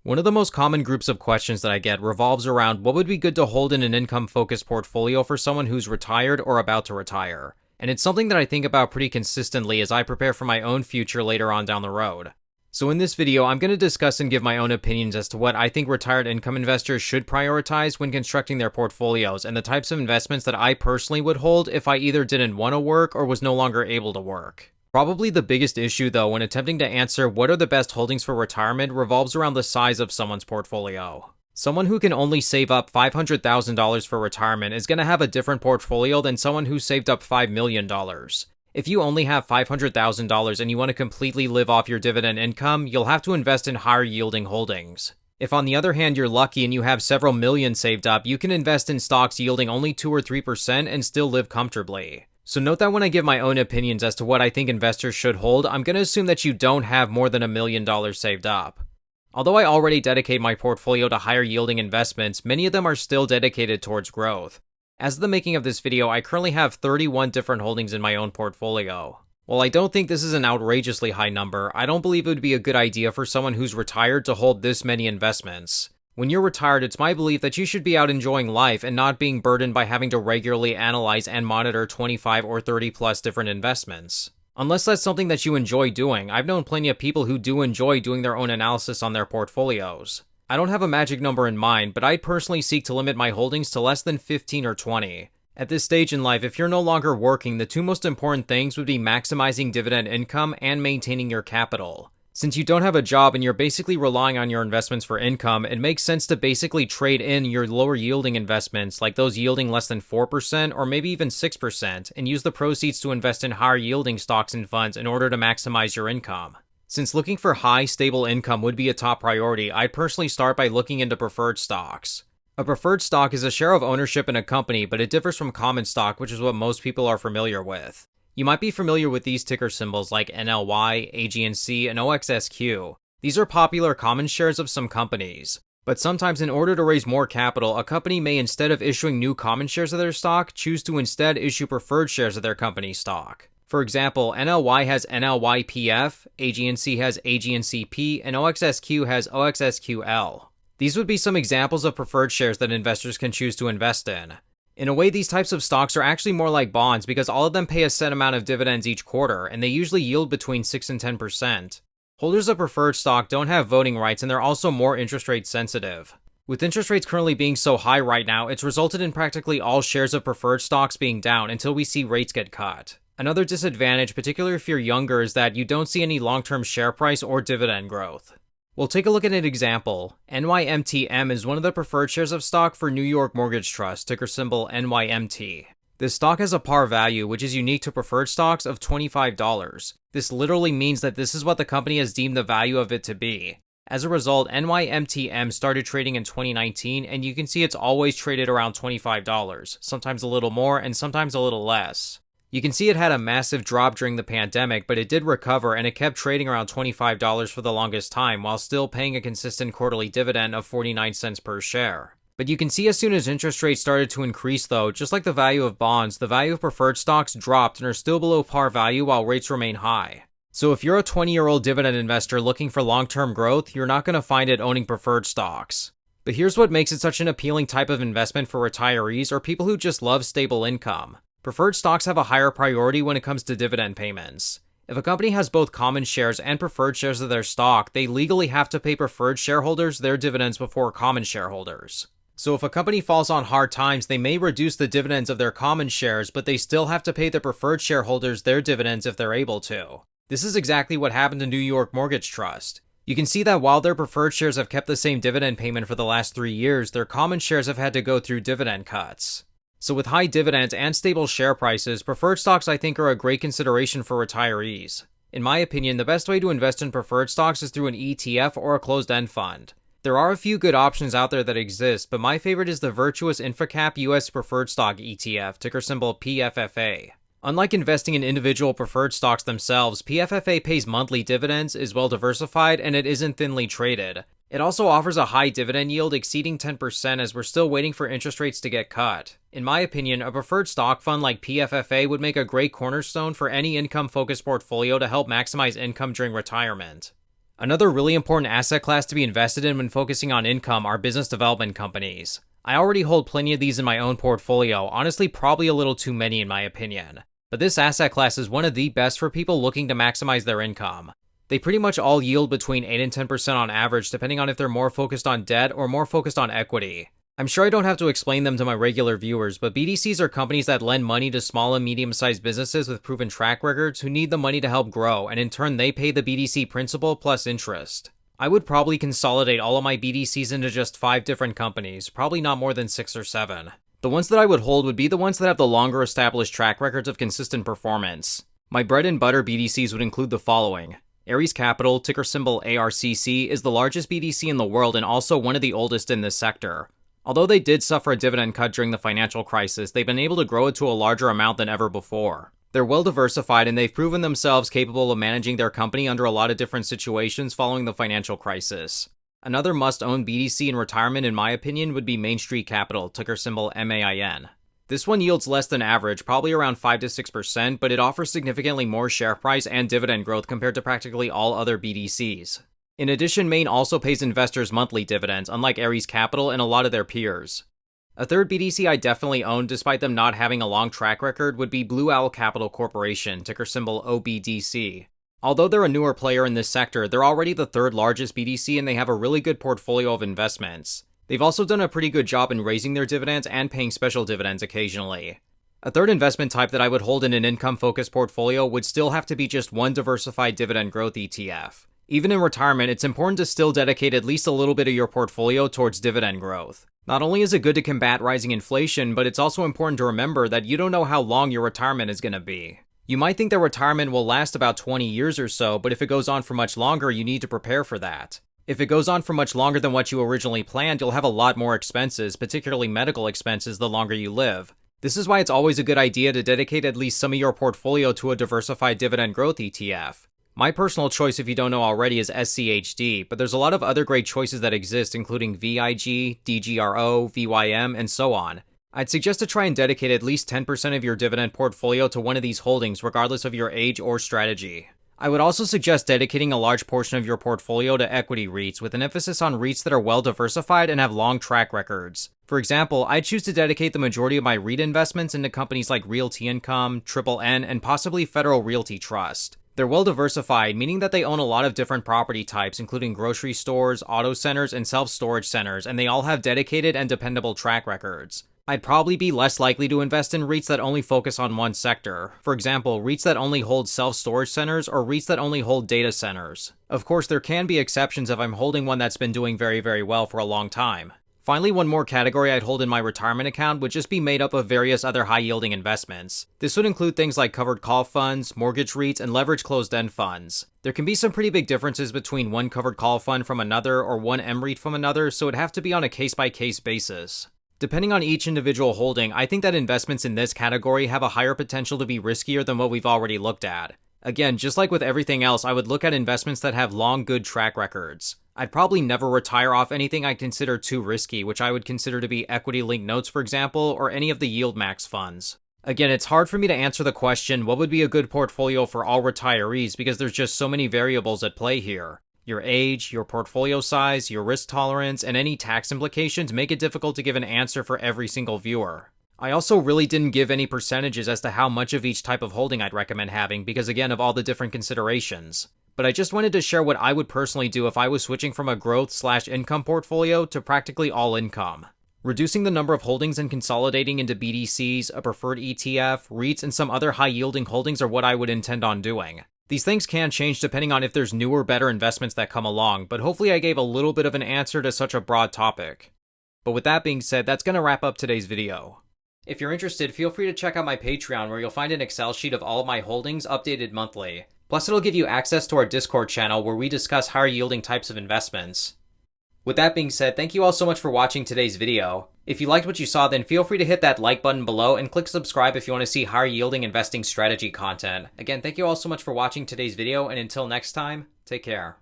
One of the most common groups of questions that I get revolves around what would be good to hold in an income-focused portfolio for someone who's retired or about to retire. And it's something that I think about pretty consistently as I prepare for my own future later on down the road. So in this video, I'm going to discuss and give my own opinions as to what I think retired income investors should prioritize when constructing their portfolios and the types of investments that I personally would hold if I either didn't want to work or was no longer able to work. Probably the biggest issue, though, when attempting to answer what are the best holdings for retirement revolves around the size of someone's portfolio. Someone who can only save up $500,000 for retirement is going to have a different portfolio than someone who saved up $5 million. If you only have $500,000 and you want to completely live off your dividend income, you'll have to invest in higher yielding holdings. If on the other hand you're lucky and you have several million saved up, you can invest in stocks yielding only 2 or 3% and still live comfortably. So note that when I give my own opinions as to what I think investors should hold, I'm going to assume that you don't have more than $1 million saved up. Although I already dedicate my portfolio to higher yielding investments, many of them are still dedicated towards growth. As of the making of this video, I currently have 31 different holdings in my own portfolio. While I don't think this is an outrageously high number, I don't believe it would be a good idea for someone who's retired to hold this many investments. When you're retired, it's my belief that you should be out enjoying life and not being burdened by having to regularly analyze and monitor 25 or 30 plus different investments. Unless that's something that you enjoy doing, I've known plenty of people who do enjoy doing their own analysis on their portfolios. I don't have a magic number in mind, but I'd personally seek to limit my holdings to less than 15 or 20. At this stage in life, if you're no longer working, the two most important things would be maximizing dividend income and maintaining your capital. Since you don't have a job and you're basically relying on your investments for income, it makes sense to basically trade in your lower yielding investments, like those yielding less than 4% or maybe even 6%, and use the proceeds to invest in higher yielding stocks and funds in order to maximize your income. Since looking for high, stable income would be a top priority, I'd personally start by looking into preferred stocks. A preferred stock is a share of ownership in a company, but it differs from common stock, which is what most people are familiar with. You might be familiar with these ticker symbols like NLY, AGNC, and OXSQ. These are popular common shares of some companies. But sometimes in order to raise more capital, a company may, instead of issuing new common shares of their stock, choose to instead issue preferred shares of their company's stock. For example, NLY has NLYPF, AGNC has AGNCP, and OXSQ has OXSQL. These would be some examples of preferred shares that investors can choose to invest in. In a way, these types of stocks are actually more like bonds because all of them pay a set amount of dividends each quarter, and they usually yield between 6 and 10%. Holders of preferred stock don't have voting rights, and they're also more interest rate sensitive. With interest rates currently being so high right now, it's resulted in practically all shares of preferred stocks being down until we see rates get cut. Another disadvantage, particularly if you're younger, is that you don't see any long-term share price or dividend growth. We'll take a look at an example. NYMTM is one of the preferred shares of stock for New York Mortgage Trust, ticker symbol NYMT. This stock has a par value, which is unique to preferred stocks, of $25. This literally means that this is what the company has deemed the value of it to be. As a result, NYMTM started trading in 2019, and you can see it's always traded around $25, sometimes a little more and sometimes a little less. You can see it had a massive drop during the pandemic, but it did recover and it kept trading around $25 for the longest time while still paying a consistent quarterly dividend of 49 cents per share. But you can see as soon as interest rates started to increase though, just like the value of bonds, the value of preferred stocks dropped and are still below par value while rates remain high. So if you're a 20-year-old dividend investor looking for long-term growth, you're not going to find it owning preferred stocks. But here's what makes it such an appealing type of investment for retirees or people who just love stable income. Preferred stocks have a higher priority when it comes to dividend payments. If a company has both common shares and preferred shares of their stock, they legally have to pay preferred shareholders their dividends before common shareholders. So if a company falls on hard times, they may reduce the dividends of their common shares, but they still have to pay the preferred shareholders their dividends if they're able to. This is exactly what happened to New York Mortgage Trust. You can see that while their preferred shares have kept the same dividend payment for the last 3 years, their common shares have had to go through dividend cuts. So with high dividends and stable share prices, preferred stocks I think are a great consideration for retirees. In my opinion, the best way to invest in preferred stocks is through an ETF or a closed-end fund. There are a few good options out there that exist, but my favorite is the Virtuous InfraCap US Preferred Stock ETF, ticker symbol PFFA. Unlike investing in individual preferred stocks themselves, PFFA pays monthly dividends, is well diversified, and it isn't thinly traded. It also offers a high dividend yield exceeding 10% as we're still waiting for interest rates to get cut. In my opinion, a preferred stock fund like PFFA would make a great cornerstone for any income-focused portfolio to help maximize income during retirement. Another really important asset class to be invested in when focusing on income are business development companies. I already hold plenty of these in my own portfolio, honestly probably a little too many in my opinion. But this asset class is one of the best for people looking to maximize their income. They pretty much all yield between 8 and 10% on average depending on if they're more focused on debt or more focused on equity. I'm sure I don't have to explain them to my regular viewers, but BDCs are companies that lend money to small and medium-sized businesses with proven track records who need the money to help grow, and in turn they pay the BDC principal plus interest. I would probably consolidate all of my BDCs into just 5 different companies, probably not more than 6 or 7. The ones that I would hold would be the ones that have the longer established track records of consistent performance. My bread and butter BDCs would include the following. Ares Capital, ticker symbol ARCC, is the largest BDC in the world and also one of the oldest in this sector. Although they did suffer a dividend cut during the financial crisis, they've been able to grow it to a larger amount than ever before. They're well diversified and they've proven themselves capable of managing their company under a lot of different situations following the financial crisis. Another must-own BDC in retirement, in my opinion, would be Main Street Capital, ticker symbol MAIN. This one yields less than average, probably around 5 to 6%, but it offers significantly more share price and dividend growth compared to practically all other BDCs. In addition, Main also pays investors monthly dividends, unlike Ares Capital and a lot of their peers. A third BDC I definitely own, despite them not having a long track record, would be Blue Owl Capital Corporation, ticker symbol OBDC. Although they're a newer player in this sector, they're already the third largest BDC and they have a really good portfolio of investments. They've also done a pretty good job in raising their dividends and paying special dividends occasionally. A third investment type that I would hold in an income-focused portfolio would still have to be just one diversified dividend growth ETF. Even in retirement, it's important to still dedicate at least a little bit of your portfolio towards dividend growth. Not only is it good to combat rising inflation, but it's also important to remember that you don't know how long your retirement is going to be. You might think that retirement will last about 20 years or so, but if it goes on for much longer, you need to prepare for that. If it goes on for much longer than what you originally planned, you'll have a lot more expenses, particularly medical expenses, the longer you live. This is why it's always a good idea to dedicate at least some of your portfolio to a diversified dividend growth ETF. My personal choice, if you don't know already, is SCHD, but there's a lot of other great choices that exist, including VIG, DGRO, VYM, and so on. I'd suggest to try and dedicate at least 10% of your dividend portfolio to one of these holdings, regardless of your age or strategy. I would also suggest dedicating a large portion of your portfolio to equity REITs, with an emphasis on REITs that are well diversified and have long track records. For example, I'd choose to dedicate the majority of my REIT investments into companies like Realty Income, Triple N, and possibly Federal Realty Trust. They're well diversified, meaning that they own a lot of different property types, including grocery stores, auto centers, and self-storage centers, and they all have dedicated and dependable track records. I'd probably be less likely to invest in REITs that only focus on one sector. For example, REITs that only hold self-storage centers or REITs that only hold data centers. Of course, there can be exceptions if I'm holding one that's been doing very well for a long time. Finally, one more category I'd hold in my retirement account would just be made up of various other high-yielding investments. This would include things like covered call funds, mortgage REITs, and leveraged closed-end funds. There can be some pretty big differences between one covered call fund from another or one MREIT from another, so it'd have to be on a case-by-case basis. Depending on each individual holding, I think that investments in this category have a higher potential to be riskier than what we've already looked at. Again, just like with everything else, I would look at investments that have long, good track records. I'd probably never retire off anything I consider too risky, which I would consider to be equity-linked notes, for example, or any of the yield max funds. Again, it's hard for me to answer the question, what would be a good portfolio for all retirees, because there's just so many variables at play here. Your age, your portfolio size, your risk tolerance, and any tax implications make it difficult to give an answer for every single viewer. I also really didn't give any percentages as to how much of each type of holding I'd recommend having because, again, of all the different considerations. But I just wanted to share what I would personally do if I was switching from a growth/income portfolio to practically all income. Reducing the number of holdings and consolidating into BDCs, a preferred ETF, REITs, and some other high-yielding holdings are what I would intend on doing. These things can change depending on if there's newer, better investments that come along, but hopefully I gave a little bit of an answer to such a broad topic. But with that being said, that's going to wrap up today's video. If you're interested, feel free to check out my Patreon where you'll find an Excel sheet of all of my holdings updated monthly. Plus, it'll give you access to our Discord channel where we discuss higher yielding types of investments. With that being said, thank you all so much for watching today's video. If you liked what you saw, then feel free to hit that like button below and click subscribe if you want to see higher yielding investing strategy content. Again, thank you all so much for watching today's video, and until next time, take care.